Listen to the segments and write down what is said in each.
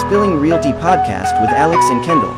Spilling Realty podcast with Alex and Kendall.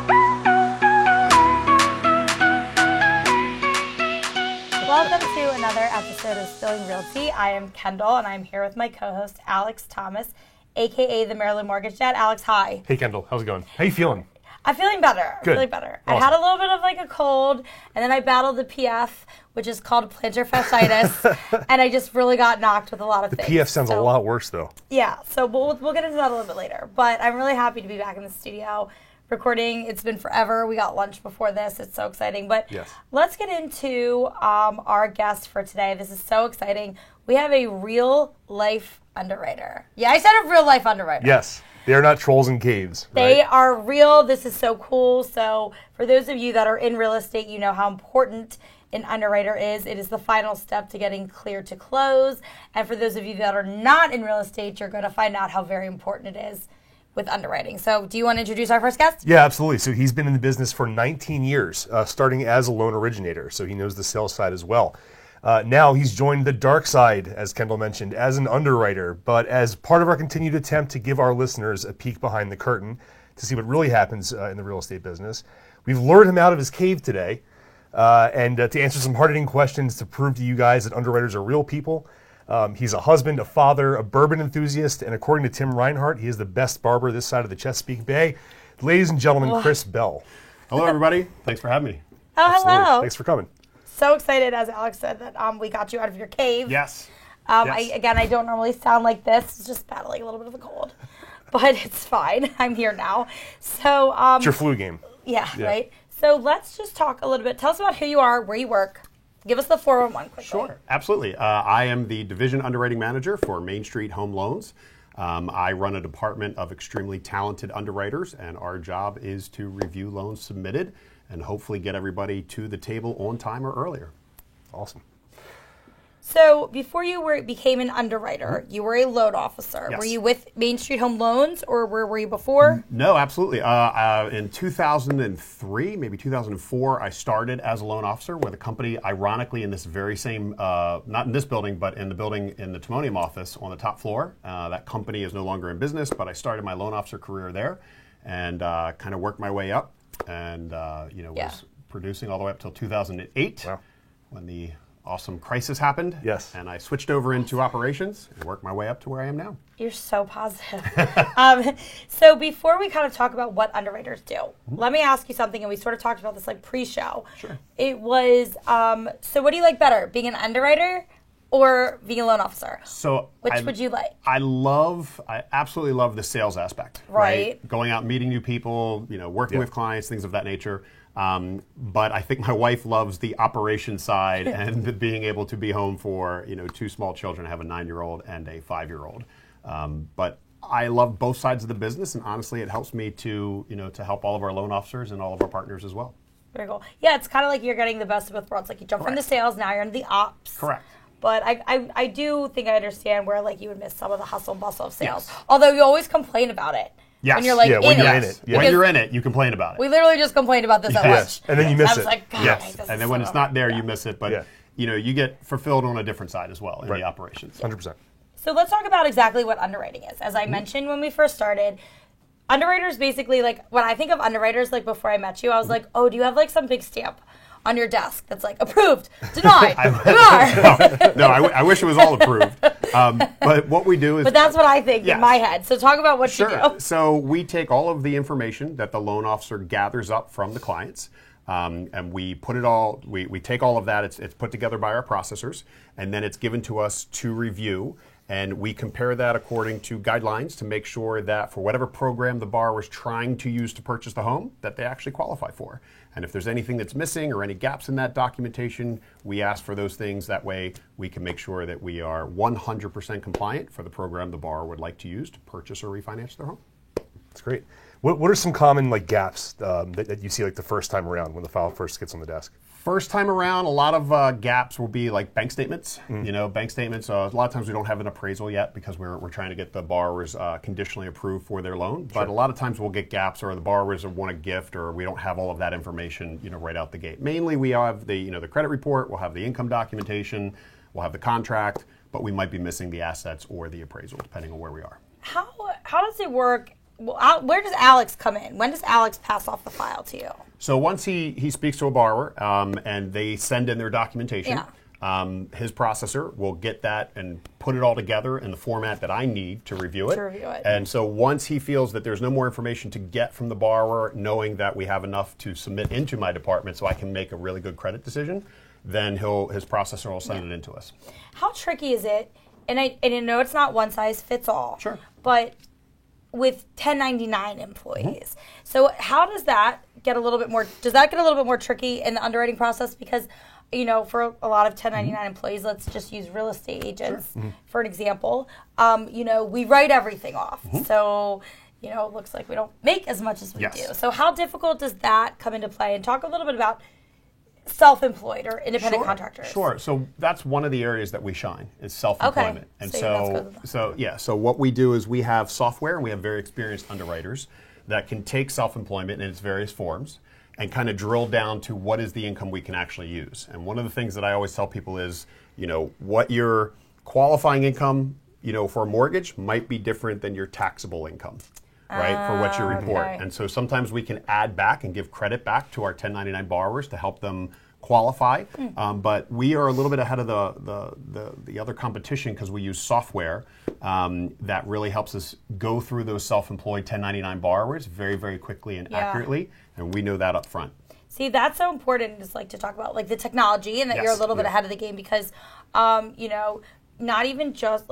Welcome to another episode of Spilling Realty. I am Kendall, and I'm here with my co-host, Alex Thomas, a.k.a. the Maryland Mortgage Dad. Alex, hi. Hey, Kendall. How's it going? How you feeling? I'm feeling better. Good. Feeling better. Awesome. I had a little bit of like a cold, and then I battled the PF, which is called plantar fasciitis, and I just really got knocked with a lot of things. PF sounds a lot worse, though. Yeah, so we'll get into that a little bit later. But I'm really happy to be back in the studio recording. It's been forever. We got lunch before this. It's so exciting. But yes, let's get into our guest for today. This is so exciting. We have a real life underwriter. Yeah, I said a real life underwriter. Yes. They are not trolls in caves, right? They are real. This is so cool. So for those of you that are in real estate, you know how important an underwriter is. It is the final step to getting clear to close. And for those of you that are not in real estate, you're going to find out how very important it is with underwriting. So do you want to introduce our first guest? Yeah, absolutely. So he's been in the business for 19 years, starting as a loan originator. So he knows the sales side as well. Now he's joined the dark side, as Kendall mentioned, as an underwriter, but as part of our continued attempt to give our listeners a peek behind the curtain to see what really happens in the real estate business, we've lured him out of his cave today and to answer some hard-hitting questions to prove to you guys that underwriters are real people. He's a husband, a father, a bourbon enthusiast, and according to Tim Reinhart, he is the best barber this side of the Chesapeake Bay. Ladies and gentlemen, Chris Bell. Hello, everybody. Thanks for having me. Oh, Absolutely. hello. Thanks for coming. So excited, as Alex said, that we got you out of your cave. Yes. Yes. I don't normally sound like this. It's just battling a little bit of a cold. But it's fine. I'm here now. So It's your flu game. Yeah, right? So let's just talk a little bit. Tell us about who you are, where you work. Give us the 411 quickly. Sure. Absolutely. I am the Division Underwriting Manager for Main Street Home Loans. I run a department of extremely talented underwriters, and our job is to review loans submitted and hopefully get everybody to the table on time or earlier. Awesome. So before you became an underwriter, you were a loan officer. Yes. Were you with Main Street Home Loans, or where were you before? No, absolutely. In 2003, maybe 2004, I started as a loan officer with a company, ironically, in this very same, not in this building, but in the building in the Timonium office on the top floor. That company is no longer in business, but I started my loan officer career there and kind of worked my way up and was producing all the way up till 2008 when the awesome crisis happened. Yes. And I switched over into operations and worked my way up to where I am now. You're so positive. So before we kind of talk about what underwriters do, let me ask you something, and we sort of talked about this like pre-show. Sure. It was, so what do you like better, being an underwriter or being a loan officer? So Which would you like? I absolutely love the sales aspect. Right. Going out, meeting new people, working with clients, things of that nature. But I think my wife loves the operation side and being able to be home for, two small children. I have a 9-year-old and a 5-year-old. But I love both sides of the business, and honestly, it helps me to help all of our loan officers and all of our partners as well. Very cool. Yeah, it's kind of like you're getting the best of both worlds. Like you jump from the sales, now you're into the ops. Correct. But I do think I understand where like you would miss some of the hustle and bustle of sales. Yes. Although you always complain about it. Yes. When you're like when you're in it. When you're in it, you complain about it. We literally just complained about this at lunch. And then you miss I was it. like, God, Yes. this And is then when so it's not there, you miss it. But, Yeah. you get fulfilled on a different side as well in the operations. 100%. So let's talk about exactly what underwriting is. As I mentioned when we first started, underwriters basically, like, when I think of underwriters, like, before I met you, I was like, oh, do you have, like, some big stamp on your desk that's, like, approved, denied, No, I wish it was all approved. But what we do is... But that's what I think in my head. So talk about what you do. So we take all of the information that the loan officer gathers up from the clients, and we put it all, we take all of that, it's put together by our processors, and then it's given to us to review. And we compare that according to guidelines to make sure that for whatever program the borrower is trying to use to purchase the home, that they actually qualify for. And if there's anything that's missing or any gaps in that documentation, we ask for those things. That way we can make sure that we are 100% compliant for the program the borrower would like to use to purchase or refinance their home. That's great. What are some common gaps that you see the first time around when the file first gets on the desk? First time around, a lot of gaps will be like bank statements. Bank statements. A lot of times we don't have an appraisal yet because we're trying to get the borrowers conditionally approved for their loan. But a lot of times we'll get gaps, or the borrowers want a gift, or we don't have all of that information, right out the gate. Mainly, we have the credit report. We'll have the income documentation. We'll have the contract, but we might be missing the assets or the appraisal, depending on where we are. How does it work where does Alex come in? When does Alex pass off the file to you? So once he speaks to a borrower and they send in their documentation, his processor will get that and put it all together in the format that I need to review it. And so once he feels that there's no more information to get from the borrower, knowing that we have enough to submit into my department so I can make a really good credit decision, then his processor will send it into us. How tricky is it? And I know it's not one size fits all. Sure. But with 1099 employees. So how does that get a little bit more, tricky in the underwriting process? Because, for a lot of 1099 employees, let's just use real estate agents for an example. We write everything off. So, it looks like we don't make as much as we do. So how difficult does that come into play? And talk a little bit about self-employed or independent contractors. Sure. So that's one of the areas that we shine is self-employment. Okay. And so what we do is we have software and we have very experienced underwriters that can take self-employment in its various forms and kind of drill down to what is the income we can actually use. And one of the things that I always tell people is, what your qualifying income, for a mortgage might be different than your taxable income. Right, for what you report. Okay. And so sometimes we can add back and give credit back to our 1099 borrowers to help them qualify. But we are a little bit ahead of the other competition because we use software that really helps us go through those self-employed 1099 borrowers very, very quickly and accurately. And we know that up front. See, that's so important, just to talk about the technology and that you're a little bit ahead of the game because, not even just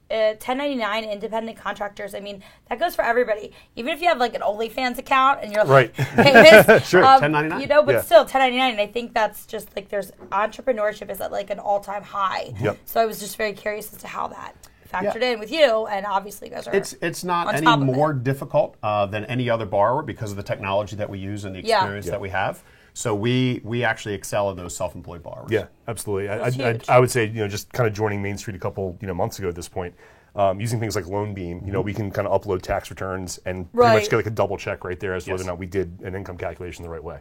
1099 independent contractors, that goes for everybody. Even if you have an OnlyFans account and you're famous, sure, 1099. But still 1099. And I think that's just there's entrepreneurship is at an all-time high. Yep. So I was just very curious as to how that factored in with you, and obviously you guys are. It's not any more difficult than any other borrower because of the technology that we use and the experience that we have. So we actually excel in those self-employed borrowers. Yeah, absolutely. I would say, just kind of joining Main Street a couple months ago at this point, using things like LoanBeam, we can kind of upload tax returns and pretty much get a double check right there as to whether or not we did an income calculation the right way.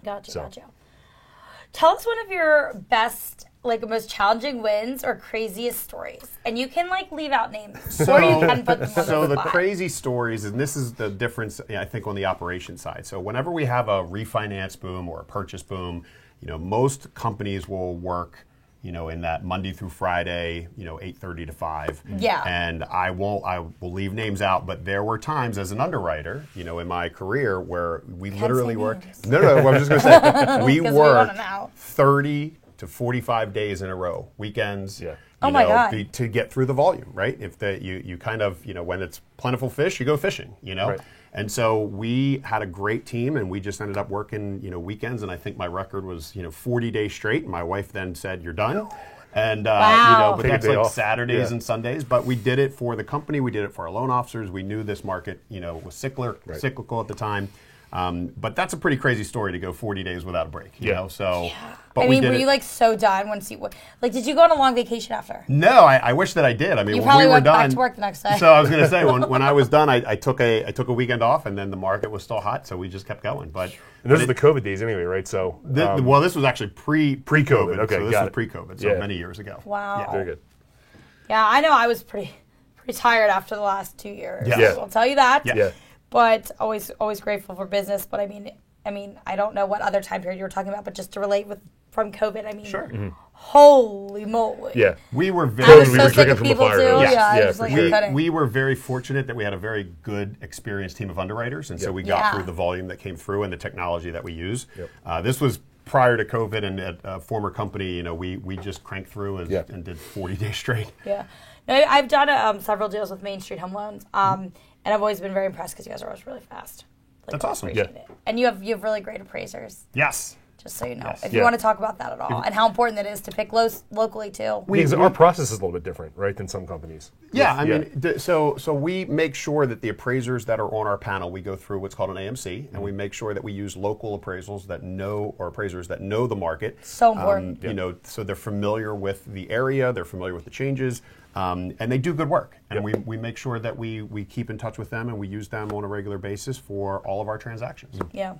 Gotcha. Tell us one of your best, most challenging wins or craziest stories. And you can, leave out names. Or you can put them on So the spot. crazy stories, and this is the difference, I think, on the operations side. So whenever we have a refinance boom or a purchase boom, most companies will work, in that Monday through Friday, 8:30 to 5. Yeah. And I will leave names out, but there were times as an underwriter, in my career where we literally worked. No, I was just going to say, we worked 30 to 45 days in a row, weekends. Yeah. My God. To get through the volume, right? If you kind of, when it's plentiful fish, you go fishing, Right. And so we had a great team, and we just ended up working, weekends. And I think my record was, 40 days straight. And my wife then said, "You're done." And Wow. but Take a that's day off. Saturdays and Sundays. But we did it for the company. We did it for our loan officers. We knew this market, was cyclical at the time. But that's a pretty crazy story to go 40 days without a break, you know? So, but were you so done once you, did you go on a long vacation after? No, I wish that I did. You when probably we were went done, back to work the next day. So I was going to say, when I was done, I took a weekend off, and then the market was still hot, so we just kept going. But those are the COVID days anyway, right? So well, this was actually pre-COVID. Okay, so this was pre-COVID, so many years ago. Wow. Yeah. Very good. Yeah, I know. I was pretty tired after the last 2 years. Yeah. I'll tell you that. Yeah. But always grateful for business. But I mean, I don't know what other time period you were talking about, but just to relate from COVID, Sure. Holy moly. Yeah. We were I very was so sick of people too. Yes. Yeah, I Yeah, was for like, sure. kidding. We were very fortunate that we had a very good, experienced team of underwriters, and so we got through the volume that came through and the technology that we use. Yep. This was prior to COVID, and at a former company, we just cranked through and did 40 days straight. Yeah. No, I've done several deals with Main Street Home Loans, and I've always been very impressed because you guys are always really fast. That's awesome. Appreciate it. And you have really great appraisers. Yes. Just so you know, Yes. if you want to talk about that at all, and how important it is to pick locally too. Because our process is a little bit different, right, than some companies. Yeah, I mean, so we make sure that the appraisers that are on our panel, we go through what's called an AMC, and we make sure that we use local appraisals that know, or appraisers that know the market. So important. So they're familiar with the area, they're familiar with the changes, and they do good work. And we make sure that we keep in touch with them, and we use them on a regular basis for all of our transactions. Yeah.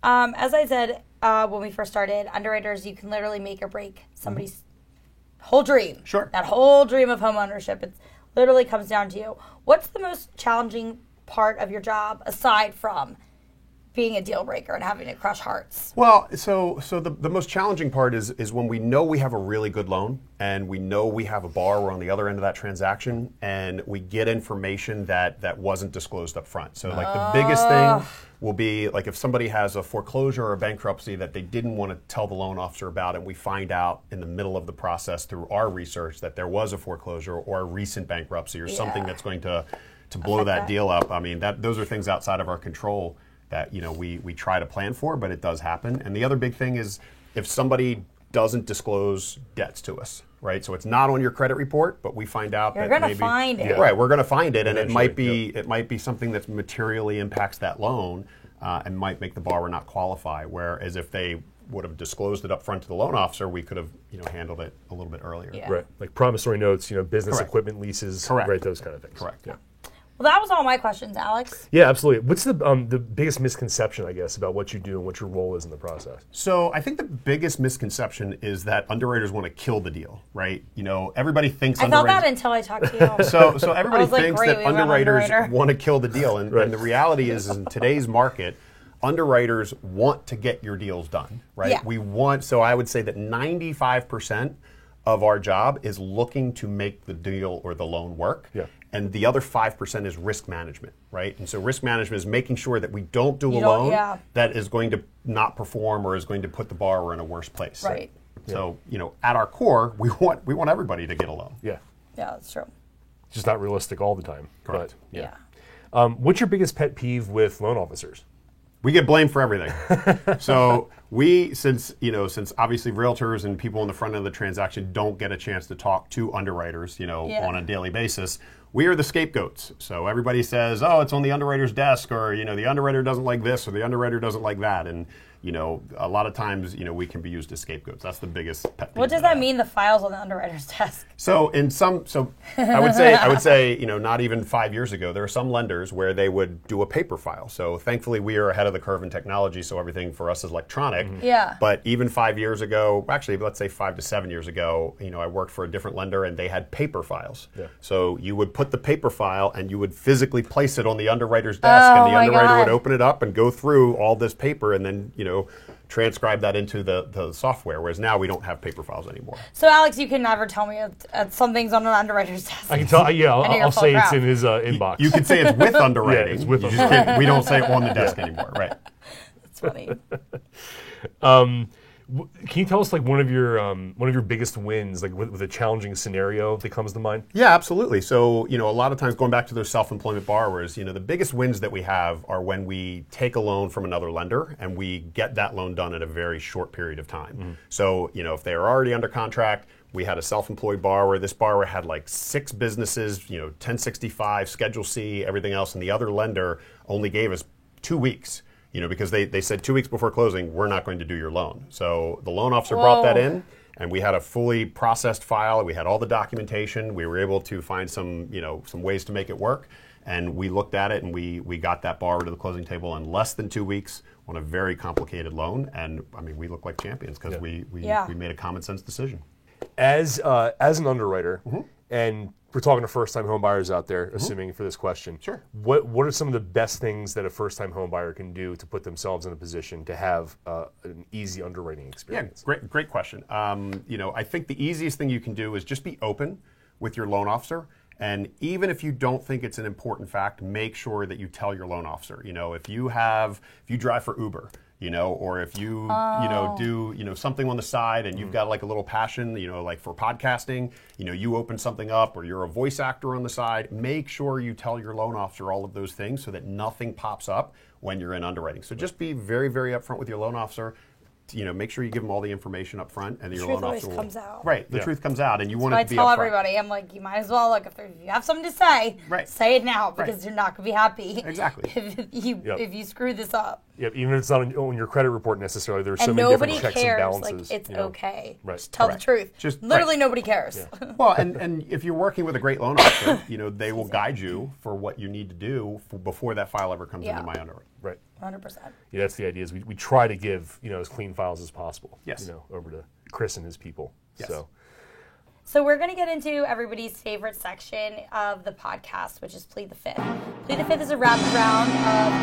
As I said when we first started, underwriters, you can literally make or break somebody's whole dream. Sure. That whole dream of home ownership. It literally comes down to you. What's the most challenging part of your job aside from being a deal breaker and having to crush hearts? Well, so the most challenging part is when we know we have a really good loan and we know we have a borrower on the other end of that transaction and we get information that wasn't disclosed up front. So like the biggest thing will be like if somebody has a foreclosure or a bankruptcy that they didn't want to tell the loan officer about, and we find out in the middle of the process through our research that there was a foreclosure or a recent bankruptcy or something that's going to blow that deal up. I mean, those are things outside of our control that we try to plan for, but it does happen. And the other big thing is if somebody doesn't disclose debts to us, right? So it's not on your credit report, but we find out You're that gonna maybe find it. right, we're going to find it, and it Eventually, might be something that materially impacts that loan and might make the borrower not qualify. Whereas if they would have disclosed it up front to the loan officer, we could have handled it a little bit earlier. Yeah. Right, like promissory notes, business Correct. equipment leases, Correct. right? Those kind of things. Correct. Yeah. Well, that was all my questions, Alex. Yeah, absolutely. What's the biggest misconception, I guess, about what you do and what your role is in the process? So I think the biggest misconception is that underwriters want to kill the deal, right? Everybody thinks I thought underwriters. that until I talked to you. So everybody I was like, thinks great, that we have an underwriters underwriter. want to kill the deal, and the reality is in today's market, underwriters want to get your deals done, right? Yeah. So I would say that 95% of our job is looking to make the deal or the loan work. Yeah. And the other 5% is risk management, right? And so risk management is making sure that we don't do a You don't- loan yeah. that is going to not perform or is going to put the borrower in a worse place. Right. So, at our core, we want everybody to get a loan. Yeah. Yeah, that's true. It's just not realistic all the time. Correct. But, Yeah. what's your biggest pet peeve with loan officers? We get blamed for everything. So since obviously realtors and people on the front end of the transaction don't get a chance to talk to underwriters, on a daily basis, we are the scapegoats. So everybody says, oh, it's on the underwriter's desk, or, the underwriter doesn't like this, or the underwriter doesn't like that. And, a lot of times, we can be used as scapegoats. That's the biggest pet peeve. What does that mean, the files on the underwriter's desk? So I would say, not even 5 years ago, there are some lenders where they would do a paper file. So thankfully we are ahead of the curve in technology, so everything for us is electronic. Yeah. But even 5 years ago, actually let's say 5 to 7 years ago, I worked for a different lender and they had paper files. Yeah. So you would put the paper file and you would physically place it on the underwriter's desk, and the my underwriter God. would open it up and go through all this paper and then, transcribe that into the software, whereas now we don't have paper files anymore. So, Alex, you can never tell me something's on an underwriter's desk. I can tell. Yeah, I know you're I'll full say of it's crap. in his inbox. You could say it's with underwriting. Yeah, it's with You just can't- we don't say on the desk anymore, right? It's funny. Can you tell us like one of your biggest wins, like with a challenging scenario that comes to mind? Yeah, absolutely. So, a lot of times going back to those self-employment borrowers, the biggest wins that we have are when we take a loan from another lender and we get that loan done in a very short period of time. Mm-hmm. So, if they are already under contract, we had a self-employed borrower. This borrower had like 6 businesses, 1065, Schedule C, everything else, and the other lender only gave us 2 weeks. Because they said 2 weeks before closing, we're not going to do your loan. So the loan officer brought that in, and we had a fully processed file. We had all the documentation. We were able to find some ways to make it work. And we looked at it, and we got that borrower to the closing table in less than 2 weeks on a very complicated loan. And I mean, we look like champions because we made a common sense decision. As an underwriter, Mm-hmm. and we're talking to first-time home buyers out there, assuming for this question. Sure. What are some of the best things that a first-time home buyer can do to put themselves in a position to have an easy underwriting experience? Yeah, great question. I think the easiest thing you can do is just be open with your loan officer. And even if you don't think it's an important fact, make sure that you tell your loan officer. If you drive for Uber, or if you, do, something on the side and you've got like a little passion, like for podcasting, you open something up, or you're a voice actor on the side, make sure you tell your loan officer all of those things so that nothing pops up when you're in underwriting. So just be very, very upfront with your loan officer. Make sure you give them all the information up front, and your Truth loan always officer comes out. Right, the truth comes out, and you want So it I to be tell upfront. everybody, I'm like, you might as well, look, if you have something to say, Right. say it now, because Right. you're not going to be happy. Exactly. if you screw this up. Yeah, even if it's not on your credit report necessarily, there's so And many nobody different checks cares. and balances. Like, it's okay. Right. Just tell Correct. the truth. Just- Literally right. nobody cares. Well, and if you're working with a great loan officer, they will guide you for what you need to do before that file ever comes Yeah. into my underwriting. Right. 100%. Yeah, that's the idea. Is we try to give as clean files as possible. Yes. Over to Chris and his people. Yes. So So we're going to get into everybody's favorite section of the podcast, which is Plead the Fifth. Plead the Fifth is a rapid round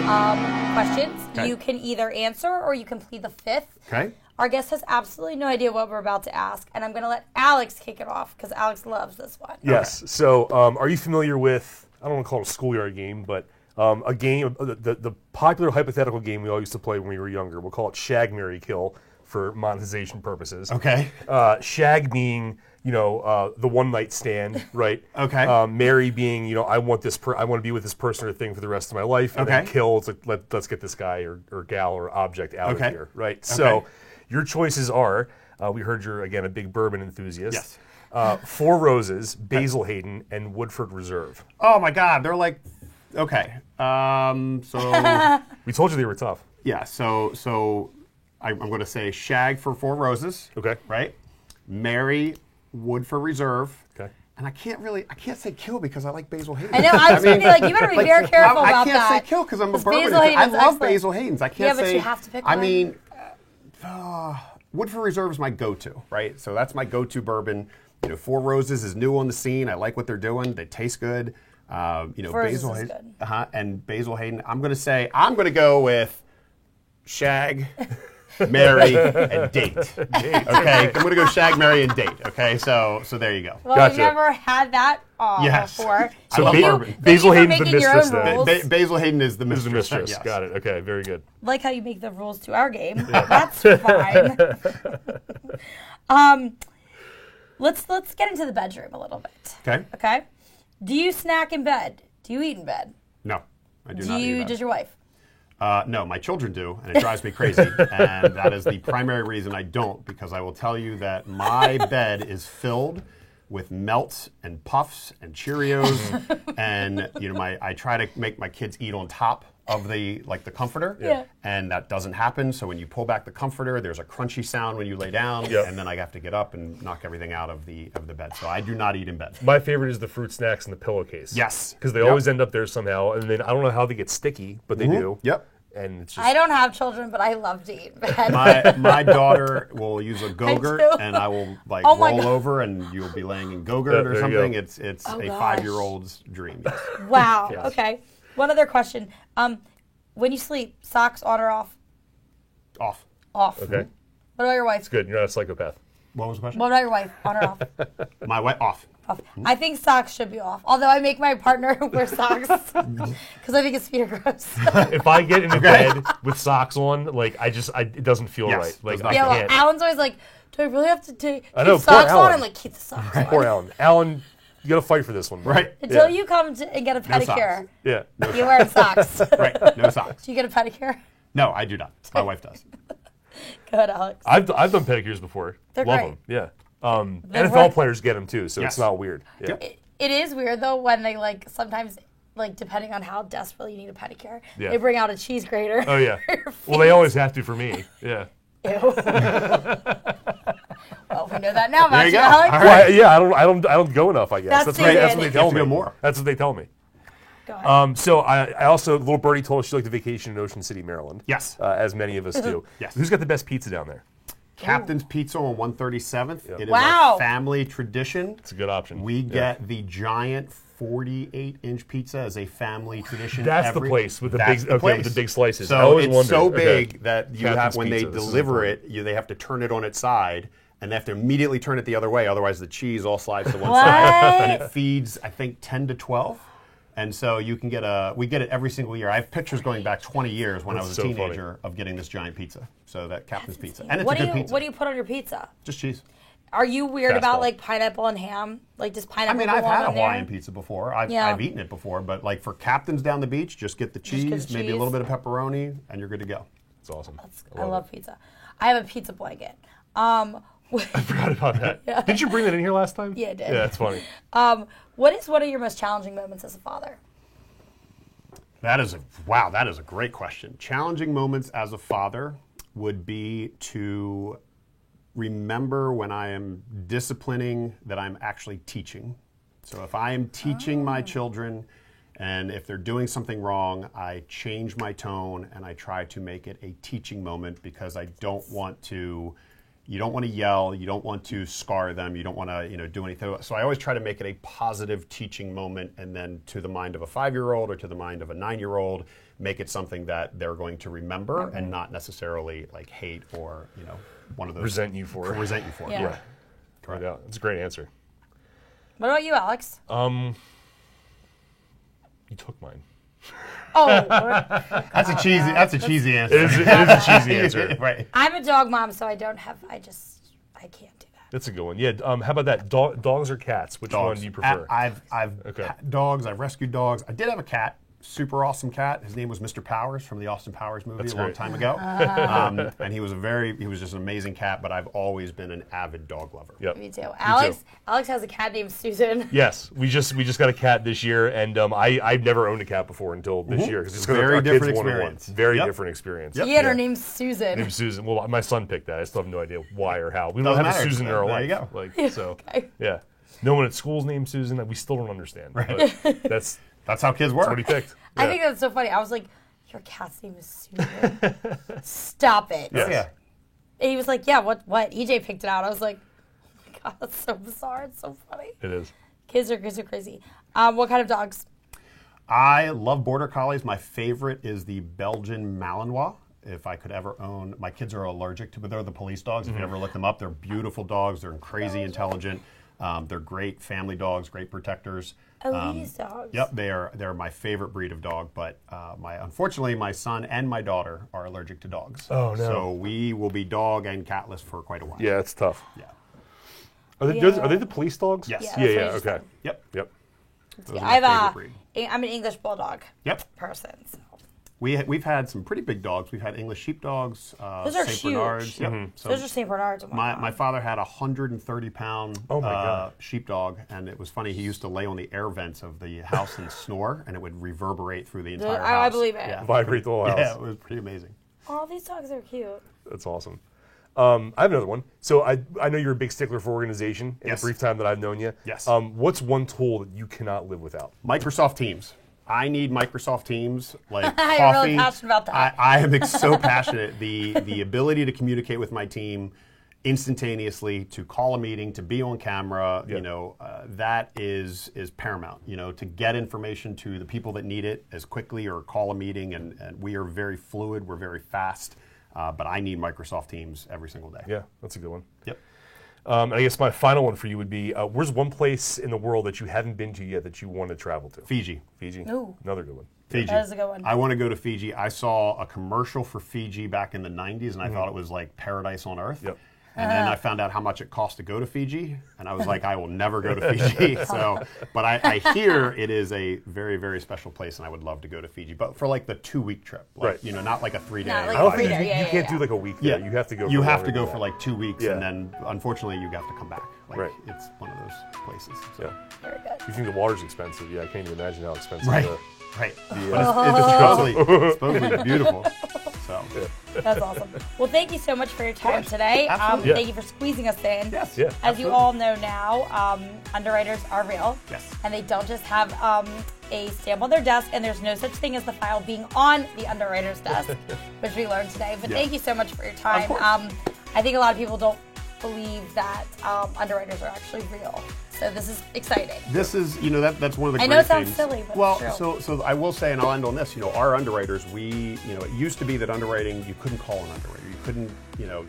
of questions. Okay. You can either answer or you can plead the fifth. Okay. Our guest has absolutely no idea what we're about to ask, and I'm going to let Alex kick it off because Alex loves this one. Yes. So, are you familiar with, I don't want to call it a schoolyard game, but a game, the popular hypothetical game we all used to play when we were younger. We'll call it Shag, Marry, Kill for monetization purposes. Okay. Shag being, the one night stand, right? Okay. Marry being, I want to be with this person or thing for the rest of my life. And then Okay. kill, it's like, let's get this guy or gal or object out Okay. of here, right? Okay. So, your choices are, we heard you're, again, a big bourbon enthusiast. Yes. Four Roses, Basil Hayden, and Woodford Reserve. Oh my God, they're like, okay. So We told you they were tough. yeah, so I'm going to say Shag for Four Roses. Okay. Right. Marry Woodford Reserve. Okay. And I can't say kill because I like Basil Hayden. I know, I was going to be like, you better be very careful I about can't that. say kill because I'm a 'Cause bourbon. Basil Hayden I is love excellent. Basil Hayden's. I can't Yeah, say. but you have to pick I one. mean, Woodford Reserve is my go-to, right? So that's my go-to bourbon. Four Roses is new on the scene. I like what they're doing. They taste good. Four Roses Basil is Hayden. good. And Basil Hayden. I'm going to go with Shag, Marry, and Date. Okay, I'm going to go Shag, Marry, and Date. Okay, so there you go. Well, Gotcha. we've never had that Yes. before. So Thank Ba- you Basil for Hayden's the making your mistress own then. rules. Basil Hayden is the This is mistress. a mistress. Yes. Got it. Okay, very good. Like how you make the rules to our game. That's fine. Let's get into the bedroom a little bit. Okay. Okay. Do you snack in bed? Do you eat in bed? No, I do Do not. you? eat that. Does your wife? No, my children do, and it drives me crazy. And that is the primary reason I don't, because I will tell you that my bed is filled with melts and puffs and Cheerios, and I try to make my kids eat on top of the comforter, Yeah. and that doesn't happen. So when you pull back the comforter, there's a crunchy sound when you lay down, Yep. and then I have to get up and knock everything out of the bed. So I do not eat in bed. My favorite is the fruit snacks in the pillowcase. Yes. Because they Yep. always end up there somehow, and then I don't know how they get sticky, but they do. Yep. And it's just I don't have children, but I love to eat in bed. My daughter will use a Go-Gurt, do. and I will Oh my roll God. over, and you'll be laying in Go-Gurt Yeah, or there you something. go. It's Oh, a gosh. 5-year-old's dream. Yes. Wow. Yes. Okay. One other question. When you sleep, socks on or off? Off. Off. okay. What about your wife? Good. You're not a psychopath. What was the question? What about your wife? On or off? My wife off. Off. I think socks should be off. Although I make my partner wear socks because I think his feet are gross. If I get into bed with socks on, it doesn't feel Yes, right. Like does not I Yeah, well, can't. Alan's always like, "Do I really have to keep I know, poor socks on?" Alan. I'm like, "Keep the socks on." Poor Alan. Alan, you got to fight for this one, bro. Right. Until Yeah. you come and get a No socks. pedicure, Yeah. you wear socks. Right. No socks. Do you get a pedicure? No, I do not. My wife does. Go ahead, Alex. I've done pedicures before. They're Love great. them. Yeah. They're NFL right. players get them too, so Yes. it's not weird. Yeah. Yep. It is weird though when they sometimes depending on how desperately you need a pedicure, Yeah. they bring out a cheese grater. Oh yeah. for your Well, they feet. always have to for me. Yeah. Ew. Well, we know that now about There you go. Alex. All Well, yeah. I don't go enough. I guess That's what they Suzanne. tell You have to me. go more. That's what they tell me. Go ahead. So I also, little birdie told us she liked to vacation in Ocean City, Maryland. Yes. As many of us do. Yes. Who's got the best pizza down there? Captain's Pizza on 137th. It is Wow. our family tradition. It's a good option. We Yeah. get the giant 48-inch pizza as a family tradition. That's the place with the That's big- the okay, place. with the big slices. I So always it's wondered. so Okay. big that you Captain's have when Pizza, they this is deliver important. it, they have to turn it on its side, and they have to immediately turn it the other way. Otherwise, the cheese all slides to one What? side, and it feeds, I think, 10 to 12. And so you can we get it every single year. I have pictures going back 20 years when I That's was a so teenager of getting this giant pizza. So that Captain's Pizza, and it's what a do good you pizza. What do you put on your pizza? Just cheese. Are you weird Fastball. about pineapple and ham? Does I pineapple mean, go I've had a on there? Hawaiian pizza before. I've Yeah. eaten it before, but for Captain's down the beach, just get the cheese, get the maybe a cheese. little bit of pepperoni, and you're good to go. It's awesome. I love pizza. I have a pizza blanket. I forgot about that. Did you bring that in here last time? Yeah, I did. Yeah, it's funny. What is one of your most challenging moments as a father? That is a great question. Challenging moments as a father would be to remember when I am disciplining that I'm actually teaching. So if I am teaching my children and if they're doing something wrong, I change my tone and I try to make it a teaching moment because I don't want to you don't want to yell, you don't want to scar them, you don't want to do anything. So I always try to make it a positive teaching moment, and then to the mind of a 5-year-old or to the mind of a 9-year-old, make it something that they're going to remember and not necessarily like hate or one of those Resent you for it. Resent you for it. Yeah. Yeah. Right out. That's a great answer. What about you, Alex? You took mine. Oh, That's a cheesy answer. It is a cheesy answer. Right. I'm a dog mom, so I can't do that. That's a good one. Yeah. How about that? Dogs or cats? Which one do you prefer? I've Okay. had dogs. I've rescued dogs. I did have a cat. Super awesome cat. His name was Mr. Powers from the Austin Powers movie That's a long great. time ago. And he was just an amazing cat, but I've always been an avid dog lover. Yep. Me too. Alex has a cat named Susan. Yes, we just got a cat this year, and I've never owned a cat before until this year because Very our different kids wanted experience. one. Very Yep. different experience. Yep. He had her Yeah. name Susan. Named Susan. Well, my son picked that. I still have no idea why or how. We don't Doesn't have a matter. Susan in our There life. you go. Like so. Okay. Yeah. No one at school's named Susan. We still don't understand. Right. But that's That's how kids work. what he picked. I Yeah. think that's so funny. I was like, your cat's name is Susan. Stop it. Yes. Yeah. And he was like, yeah, what? EJ picked it out. I was like, oh my God, that's so bizarre. It's so funny. It is. Kids are crazy. What kind of dogs? I love border collies. My favorite is the Belgian Malinois. If I could ever own, my kids are allergic to, but they're the police dogs. If you ever look them up, they're beautiful dogs. They're crazy intelligent. They're great family dogs, great protectors. Oh, these dogs. Yep, they're my favorite breed of dog. But unfortunately, my son and my daughter are allergic to dogs. Oh, no. So we will be dog and catless for quite a while. Yeah, it's tough. Yeah. Are they the police dogs? Yes. Yeah, Yeah. that's what Yeah. I just Okay. said. Yep. Yep. Those are I my have favorite breed. I'm an English bulldog Yep. person. So. We've had some pretty big dogs. We've had English sheepdogs, Those are Saint huge. Bernards. Yep. Mm-hmm. So Those are St. Bernards. Oh my my God. father had a 130-pound Oh my God. sheepdog, and it was funny. He used to lay on the air vents of the house and snore, and it would reverberate through the entire house. I believe it. Yeah. Vibrate the whole house. Yeah, it was pretty amazing. Oh, these dogs are cute. That's awesome. I have another one. So I know you're a big stickler for organization in Yes. the brief time that I've known you. Yes. What's one tool that you cannot live without? Microsoft Teams. I need Microsoft Teams like You're coffee. really passionate about that. I am so passionate. The ability to communicate with my team instantaneously, to call a meeting, to be on camera, Yeah. that is paramount. To get information to the people that need it as quickly, or call a meeting, and we are very fluid. We're very fast. But I need Microsoft Teams every single day. Yeah, that's a good one. Yep. And I guess my final one for you would be, where's one place in the world that you haven't been to yet that you want to travel to? Fiji. Fiji? Ooh. Another good one. Fiji. That is a good one. I want to go to Fiji. I saw a commercial for Fiji back in the 90s, and I thought it was like paradise on earth. Yep. And then I found out how much it cost to go to Fiji, and I was like, I will never go to Fiji. But I hear it is a very, very special place, and I would love to go to Fiji, but for like the 2-week trip, like, Right. Not like a 3-day. Not like I don't a think Free you, day, yeah, you yeah, can't yeah. do like a week there. You have to go. You for have to longer go than for that. like 2 weeks, Yeah. and then unfortunately you have to come back. Like, Right. It's one of those places. So. Yeah. Very good. You think the water's expensive? Yeah, I can't even imagine how expensive. Right. the- Right. Yeah. But it's supposedly beautiful. So. That's awesome. Well, thank you so much for your time course. today. Absolutely. Yeah. Thank you for squeezing us in. Yes. Yeah. As you all know now, underwriters are real. Yes. And they don't just have a stamp on their desk, and there's no such thing as the file being on the underwriter's desk, which we learned today. But Yeah. thank you so much for your time. Of course. I think a lot of people don't believe that underwriters are actually real. So this is exciting. This is, that's one of the I great know it sounds things. silly, but well, it's true. so I will say, and I'll end on this. Our underwriters, it used to be that underwriting, you couldn't call an underwriter, you couldn't,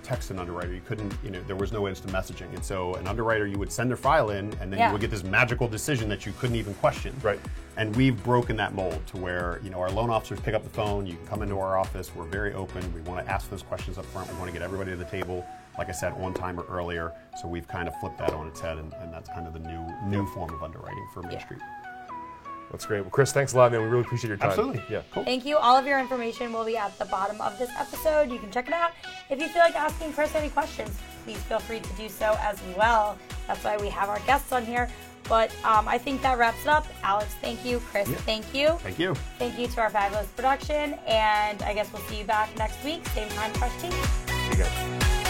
text an underwriter, you couldn't, there was no instant messaging, and so an underwriter, you would send their file in, and then Yeah. you would get this magical decision that you couldn't even question. Right. And we've broken that mold to where, our loan officers pick up the phone, you can come into our office, we're very open, we want to ask those questions up front, we want to get everybody to the table, like I said, on time or earlier. So we've kind of flipped that on its head, and that's kind of the new form of underwriting for Main Street. That's great. Well, Chris, thanks a lot, man. We really appreciate your time. Absolutely. Yeah. Cool. Thank you. All of your information will be at the bottom of this episode. You can check it out. If you feel like asking Chris any questions, please feel free to do so as well. That's why we have our guests on here. But I think that wraps it up. Alex, thank you. Chris, thank you. Thank you. Thank you to our fabulous production. And I guess we'll see you back next week. Same time, fresh tea. You guys.